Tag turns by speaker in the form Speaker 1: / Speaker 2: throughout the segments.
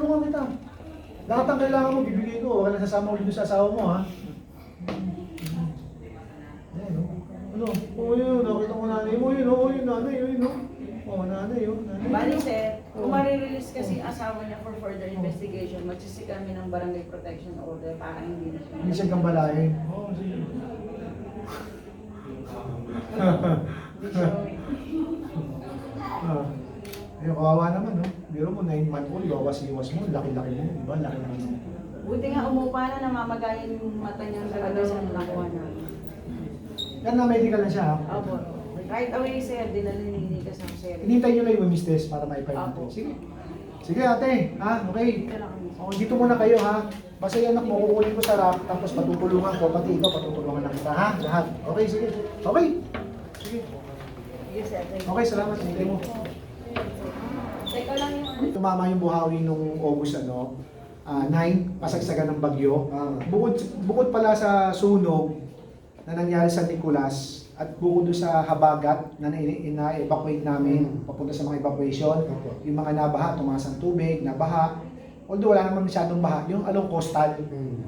Speaker 1: tutulungan kita. Lahat ang kailangan mo, bibigay ko. Huwag ka na sasama ulit sa asawa mo, ha? Ayan, no? Ano? Oo, yun. Nakita ko nanay mo, yun. Oo, yun. Nanay, yun, no? Oo, nanay, yun. Nanay.
Speaker 2: Bali, sir, kung marirelease kasi asawa niya for further investigation, magsisi kami ng barangay protection order para hindi na siya.
Speaker 1: Hindi siya gambalain. Oo, sige.
Speaker 2: Hindi siya.
Speaker 1: Ayun, kawawa naman, no? Biro mo, 9 month old, bawas-iwas mo, laki-laki mo, di ba? Laki-laki mo.
Speaker 2: Buti nga umupa na, namamagayan yung mata niya talaga sa nakuha na.
Speaker 1: Yan na, medical na siya, ha?
Speaker 2: Opo. Right away, sir, dinalininig ka sa sir.
Speaker 1: Hinintay nyo lang yung miss-test para ma-file natin.
Speaker 2: Apo.
Speaker 1: Sige. Sige, ate. Ha? Okay.
Speaker 2: Dito lang kami.
Speaker 1: O, dito muna kayo, ha? Basta yan, anak mo, kukunin ko sa rack, tapos patutulungan ko, pati ikaw, patutulungan na kita, ha? Lahat. Okay, sige. Okay. Sige.
Speaker 2: Yes, sir. Thank you.
Speaker 1: Okay, salamat. Hintay mo.
Speaker 2: Teka lang yung
Speaker 1: Tumama yung buhawi nung August 9, pasagsagan ng bagyo. Bukod pala sa sunog na nangyari sa Nicolas at bukod doon sa habagat na na-evacuate namin papunta sa mga evacuation, yung mga nabaha, tumaas ang tubig, nabaha. Although wala naman masyadong baha, yung along coastal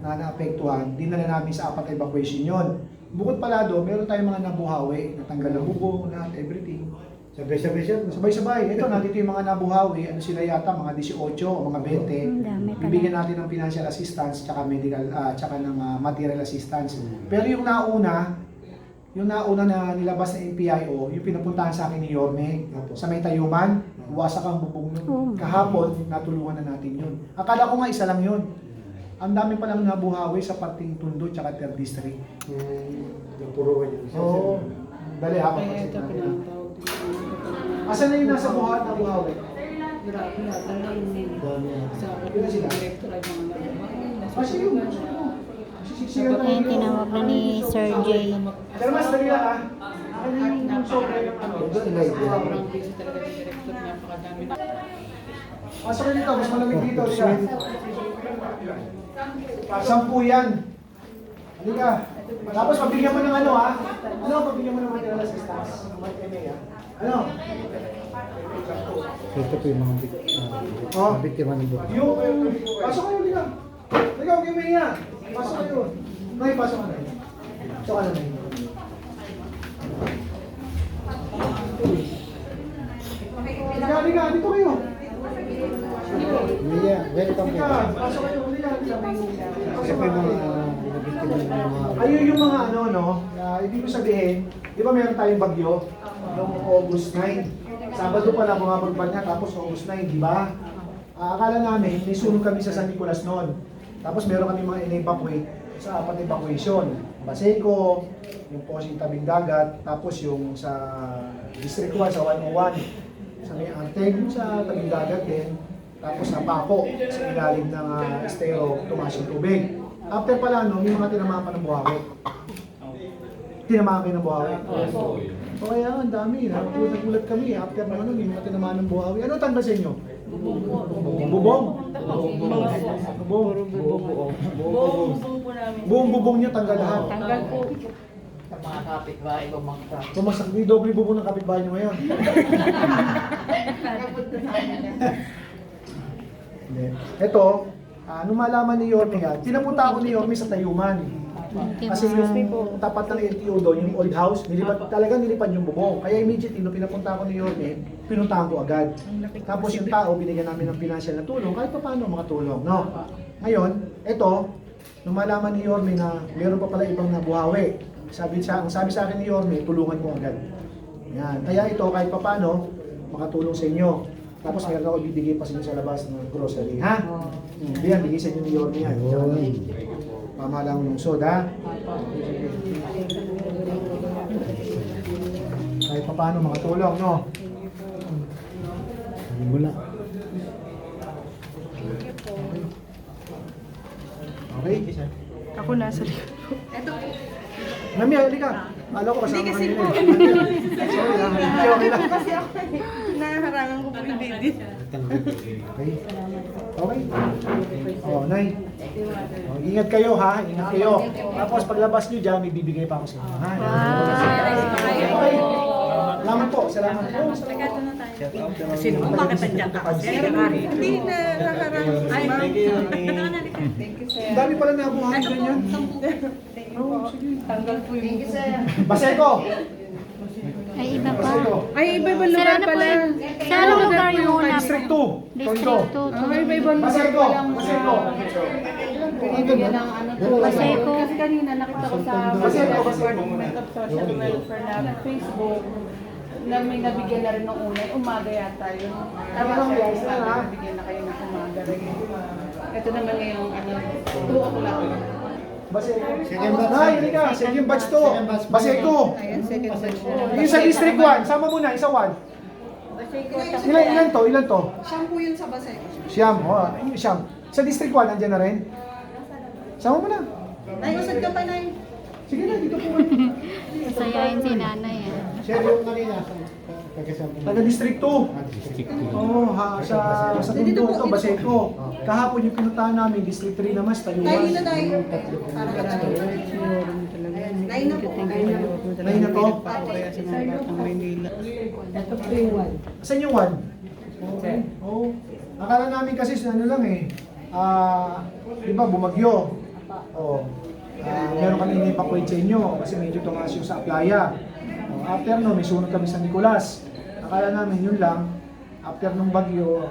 Speaker 1: na naapektuhan, dinala namin sa 4 evacuation yon. Bukod pala doon, meron tayong mga nabuhawi, natanggal ng bubong, lahat, everything.
Speaker 3: Sabay-sabay siya.
Speaker 1: Sabay-sabay. Ito, nandito yung mga nabuhawi. Ano sila yata? Mga 18 o mga 20. Bibigyan natin ng financial assistance tsaka medical, tsaka ng material assistance. Pero yung nauna na nilabas na NPIO, yung pinapuntahan sa akin ni Yorme, sa may Tayuman, wasak ang bubong nun. Kahapon, natulungan na natin yun. Akala ko nga isa lang yun. Ang dami palang nabuhawi sa parting Tondo tsaka 3rd District.
Speaker 3: Napuruan yun.
Speaker 1: Oo. Dali, habang
Speaker 4: Kaya ito
Speaker 1: natin.
Speaker 4: pinatawag.
Speaker 1: Asan na yung nasa buhat na buhawi?
Speaker 4: Grabe na, talagang sa
Speaker 1: Yun sila.
Speaker 4: director ay mga nalaman.
Speaker 1: Kasi yun. Sisiksikan
Speaker 5: Kaya yung tinawag na ni Sir Jay.
Speaker 1: Pero mas dali lang, ha? Akin yung sobra yung ano.
Speaker 4: Sobrang busy talaga ng director niya, pakadami na.
Speaker 1: Pasok ka dito, mas malamig dito. Halika. 10 yan. Halika. Tapos pabigyan mo ng ano, ha? Ano, pabigyan mo ng material assistance. Ano?
Speaker 3: Ito po yung mga biktima ng buhay.
Speaker 1: Yung, pasok kayo, halika. Halika, huwag yung mahiya. Pasok kayo. Nay, pasok ka na. Pasok ka na, Nay. Halika, halika, dito kayo.
Speaker 3: Mia, welcome po.
Speaker 1: Halika, pasok kayo, halika, halika.
Speaker 3: Ito po yung mga biktima ng mga...
Speaker 1: Ayun yung mga ano, no? Ibig ko sabihin, di ba meron tayong bagyo? Noong August 9. Sabado pala bumabag niya, tapos August 9, di ba? Akala namin, may sunog kami sa San Nicolas noon. Tapos meron kami mga in-evacuate sa 4 evacuation. Baseco, yung Posing Tabing Dagat, tapos yung sa District 1 sa 101, sa may Anteg, sa Tabing Dagat din. Tapos sa Paco, sa ilalim ng estero, tumaas yung tubig. After pala, no, may mga tinamaan pa ng buhawi. Tinamaan kayo ng buhawi. O kaya, ang dami. Nagulat kami. After ng ano, may mga tinamaan ng buhawi. Ano tanda sa inyo? Bubong. Bubong.
Speaker 2: buong po namin.
Speaker 1: Buong bubong niya, tanggal lahat.
Speaker 2: Tanggal po.
Speaker 4: Sa mga kapitbahay, bumangka.
Speaker 1: Tumasak, di doble bubong ng kapitbahay niyo ngayon. Hindi. Ito, nung malaman ni Yorme yan, pinapunta ako ni Yorme sa Tayuman. Kasi yung tapat ng LTO doon, yung old house, talagang nilipad yung bubong. Kaya immediately, nung pinapunta ako ni Yorme, pinuntahan ko agad. Tapos yung tao, binigyan namin ng financial na tulong, kahit pa paano makatulong. No? Ngayon, ito, nung malaman ni Yorme na meron pa pala ibang nabuhawi, ang sabi sa akin ni Yorme, tulungan mo agad. Yan. Kaya ito, kahit pa paano, makatulong sa inyo. Tapos meron ako ibibigay pa sa inyo sa labas ng grocery, ha? Yan, bigay sa inyo ni Yorme yan. Pamahalang lungsod, ha? Kahit pa paano makatulong, no?
Speaker 3: Mula.
Speaker 1: Okay?
Speaker 6: Ako nasa likod.
Speaker 1: Mami, halika. Alam ko kasama
Speaker 6: Hindi kasi
Speaker 1: kanina
Speaker 6: po.
Speaker 1: eh. Sorry lang. Okay lang.
Speaker 6: Kasi ako naharangan ko po yung baby.
Speaker 1: Okay. Okay. Oh, Nay. Oh, ingat kayo, ha? Ingat kayo. Tapos paglabas nyo dyan, may bibigay pa ako sa inyo, ha? Okay. Salamat po. Salamat po.
Speaker 6: Kasi naman bakit nandiyan ka kasi? Hindi na naharangan
Speaker 4: Thank you, sir.
Speaker 1: Ang dami pala nabuhay ganyan.
Speaker 4: Tanggal po yung
Speaker 1: Baseco!
Speaker 5: Ay, iba pa.
Speaker 1: Baseco!
Speaker 6: Ay, iba-ibang
Speaker 5: Sir,
Speaker 6: lugar
Speaker 5: ano po
Speaker 6: pala.
Speaker 5: yun? Sa anong lugar yung una?
Speaker 1: District 2!
Speaker 5: District 2.
Speaker 6: Ay, iba-ibang lugar
Speaker 1: Baseco!
Speaker 6: pala.
Speaker 1: Baseco!
Speaker 4: bibigyan ng ano to.
Speaker 5: Baseco.
Speaker 4: Kasi kanina nakita ko sa
Speaker 1: Baseco,
Speaker 4: Department of Social Welfare na Facebook na may nabigyan na rin nung una. Umaga yata yun. Tama siya, nabigyan na kayo ng umaga rin. Ito naman ngayong ano, 2 o'clock.
Speaker 1: Baseco!
Speaker 3: Second batch.
Speaker 1: Nay, hindi ka! Second batch to! Baseco!
Speaker 4: Ayan, second batch na.
Speaker 1: Yung sa District 1, sama mo na, isa 1. Ilan to? Ilan to?
Speaker 6: Shampoo yun sa Baseco.
Speaker 1: Siyam, siyam. Sa District 1, andyan na rin? Sama mo na.
Speaker 6: Nay, usad ka pa, Nay.
Speaker 1: Sige na, dito po.
Speaker 5: Sasayain si nanay.
Speaker 3: Sir, yung kanina, taga-sampo.
Speaker 1: Taga District 2. Oo, sa Tondo ito, Baseco. Kahapon yung pinuntahan namin, District 3 naman, sa
Speaker 6: Nay,
Speaker 1: Tayumas.
Speaker 6: ina, Nay. Nay na po.
Speaker 1: Nay na to?
Speaker 4: Kaya sa mga batang Maynila.
Speaker 1: Saan yung 1? Okay. Oo. Akala namin kasi ano lang eh. Di ba, bumagyo. Oo. Meron kami in-evacuate sa inyo kasi medyo tumaas yung sa Playa. After no, may sunod kami sa Nicolas. Akala namin yun lang. After nung bagyo,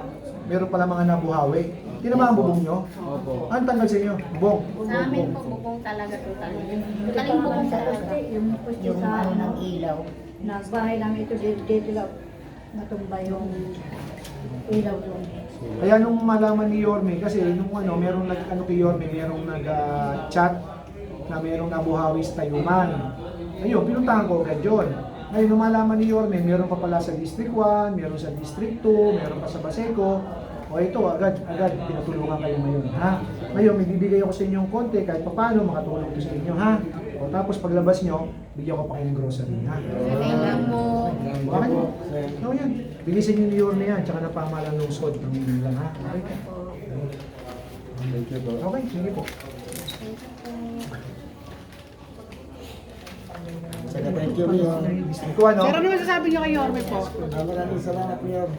Speaker 1: meron pala mga nabuhawi. Hindi naman ang bubong nyo? Opo. Ang tanggal sa inyo? Bubong.
Speaker 7: Sa amin po, bubong talaga total. Totaling bubong talaga. Yung ano ng ilaw. Nagbahay lang ito dito lang. Natumba yung ilaw doon.
Speaker 1: Kaya nung malaman ni Yorme, kasi nung ano, merong nag-ano kay Yorme, merong nag-chat na merong nabuhawi sa Tayuman. Ayun, pinuntahan ko agad yun. Ngayon, nung malaman ni Yorme, meron pa pala sa District 1, meron sa District 2, meron pa sa Baseco. O ito, agad, pinatulungan kayo ngayon, ha? Ngayon, may bibigay ako sa inyong konti, kahit pa paano, makatulong ko sa inyo, ha? O tapos paglabas nyo, bigyan ko pa kayo ng grocery, ha?
Speaker 7: Thank you po.
Speaker 1: Bakit? Ano yan? Bilisan nyo ni Yorme yan, tsaka na pamalang lungsod ng Manila, ha? Okay? Okay, sige po.
Speaker 3: Thank you, Mayor.
Speaker 1: District 1, no?
Speaker 4: Sir, ano masasabi niyo kay Yorme po?
Speaker 3: Maraming salamat, Mayor.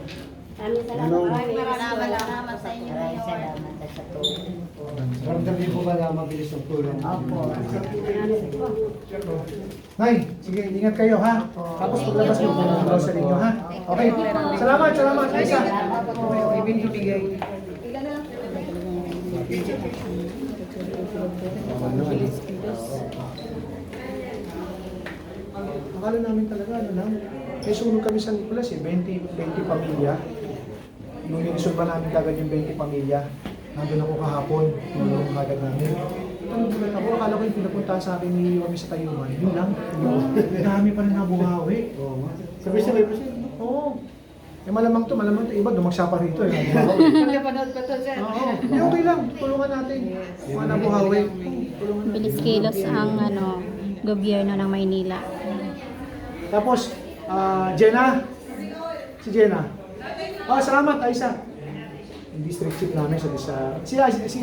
Speaker 7: Salamat sa inyo. Maraming salamat sa tulong.
Speaker 3: Ramdam niyo po ba na mabilis ang tulong?
Speaker 7: Opo.
Speaker 1: Nay, sige, ingat kayo, ha? Tapos paglabas nyo, ng grocery nyo, ha? Okay. Salamat, salamat. Isa.
Speaker 4: Ibinibigay.
Speaker 1: Akala namin talaga, ano lang. Kaya sunog kami sa Nicolas, 20 pamilya. Nung ninisolba namin kagad yung 20 pamilya, nandun ako kahapon, tinulong kagad namin. Tanong ko ako, akala ko yung pinapuntahan sa akin ni Yorme sa Tayuman, yun lang. Dami pa na nabuhawi.
Speaker 3: Sabay-sabay po siya.
Speaker 1: Oo. Eh malamang to, iba dumagsa pa rito eh.
Speaker 4: Pagkapanood ko to, sir.
Speaker 1: Oo. Eh, okay lang, tulungan natin. Mga nabuhawi. Tulungan natin.
Speaker 5: Bilis kilos ang gobyerno ng Maynila.
Speaker 1: Tapos, Jenna. Si Jenna. Salamat, Aisa. Yung district chief namin sa si Jenna. Si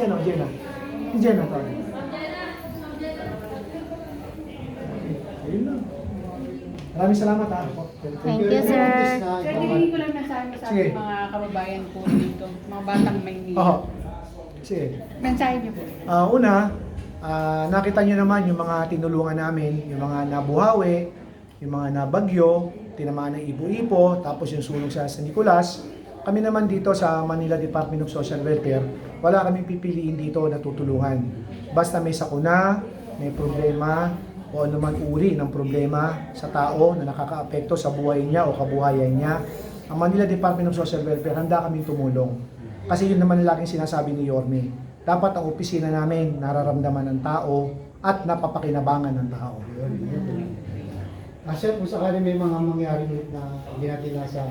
Speaker 1: Jenna to. Ayun lang. Maraming salamat, ha.
Speaker 5: Thank you, sir.
Speaker 4: Sir, hingin ko lang mensahe mo sa
Speaker 1: Sige.
Speaker 4: ating mga kababayan po dito, mga batang Maynila.
Speaker 1: Oo. Sige.
Speaker 4: Mensahe niyo po.
Speaker 1: Nakita nyo naman yung mga tinulungan namin, yung mga nabuhawi, yung mga nabagyo, tinamaan ng ipo-ipo, tapos yung sunog sa San Nicolas. Kami naman dito sa Manila Department of Social Welfare, wala kaming pipiliin dito na tutulungan. Basta may sakuna, may problema, o anuman uri ng problema sa tao na nakakaapekto sa buhay niya o kabuhayan niya, ang Manila Department of Social Welfare, handa kaming tumulong. Kasi yun naman ang laging sinasabi ni Yorme. Dapat ang opisina namin nararamdaman ng tao at napapakinabangan ng tao.
Speaker 3: Sir, kung sakali may mga mangyari ulit na hindi natin nasa,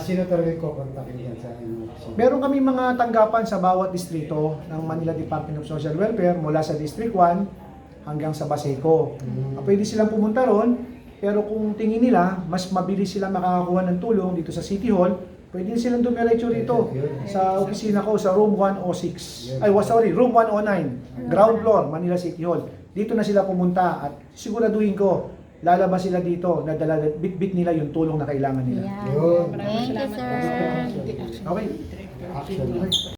Speaker 3: sino talaga yung kukontakin yan sa inyong opisina?
Speaker 1: Meron kami mga tanggapan sa bawat distrito ng Manila Department of Social Welfare mula sa District 1 hanggang sa Baseco. Pwede silang pumunta ron, pero kung tingin nila, mas mabilis silang makakakuha ng tulong dito sa City Hall, pwede silang dumiretso rito sa opisina ko sa Room 106. Room 109, ground floor, Manila City Hall. Dito na sila pumunta at siguraduhin ko, lalabas sila dito, bit-bit nila yung tulong na kailangan nila.
Speaker 5: Yan.
Speaker 3: Yun.
Speaker 5: Thank you, sir.
Speaker 1: Okay?
Speaker 3: Action.